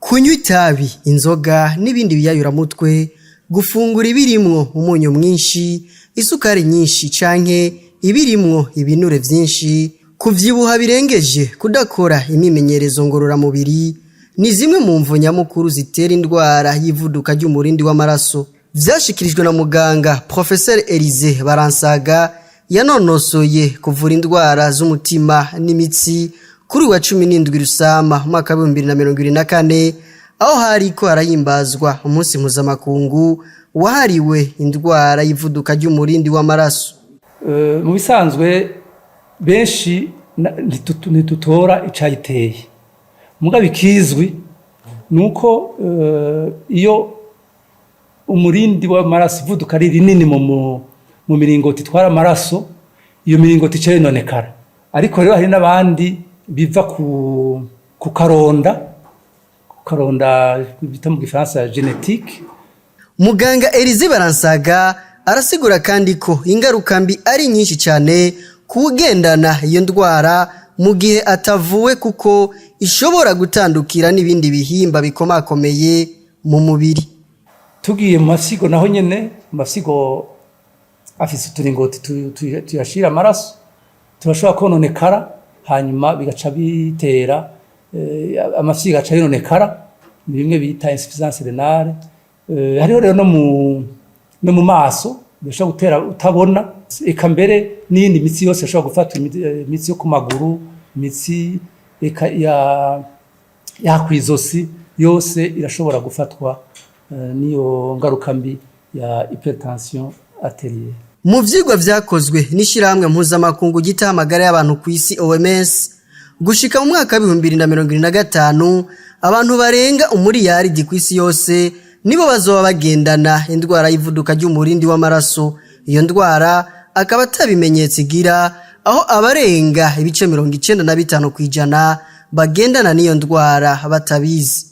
kunywa itabi, inzoga n'ibindi biyayuramutwe, gufungura ibirimwo umunyu mwinshi, isukari nyinshi canke ibirimwo ibinure vyinshi, kuvyibuha birengeje, kudakora imimenyerezo ngororamubiri ni zimwe mu mvo nyamukuru zitera indwara y'ivuduka ry'umurindi w'amaraso. Vyashikirijwe na muganga Professeur Elise Baransaga yanonosoye kuvura indwara z'umutima n'imitsi kuri wa 17 Rusama mwaka wa 2024 aho hariko harahimbazwa umunsi mpuzamakungu wahariwe indwara y'ivuduka ry'umurindi w'amaraso. Mu bisanzwe benshi ntitutora icayiteye, mugabe ikizwi nuko iyo umurindi w'amaraso ivuduka ari rinini mu miringoti itwara amaraso, iyo miringoti ica yononekara. Ariko rero hari n'abandi biva ku karonda bita mu gifaransa genetique. Muganga Elise Baransaga arasigura kandi ko ingaruka mbi ari nyinshi cyane kugendana iyo ndwara mu gihe atavuwe, kuko ishobora gutandukira n'ibindi bihimba bikomakomeye mu mubiri. Tugiye mu masigo naho nyene, masigo afise uturingoti tuyashira amaraso, turashobora kononekara hanyuma bigaca bitera amasigo aca yononekara, ni bimwe bita insuffisance rénale. Hariho rero no mu maso bishobora gutera utabona, eka mbere n'indi mitsi yose ashobora gufata, imitsi yo ku maguru, imitsi eka ya kwizosi yose irashobora gufatwa niyo ngaruka mbi ya hypertension arterielle. Mu vyigwa vyakozwe n'ishiramwe mpuzamakungu gita amagara y'abantu ku isi OMS, gushika mu mwaka wa 2025 abantu barenga umuriyaridi ku isi yose nibo bazoba bagendana indwara y'ivuduka ry'umurindi w'amaraso. Iyo ndwara akaba atabimenyetso igira, aho abarenga ibice 95% bagendana n'iyo ndwara batabizi.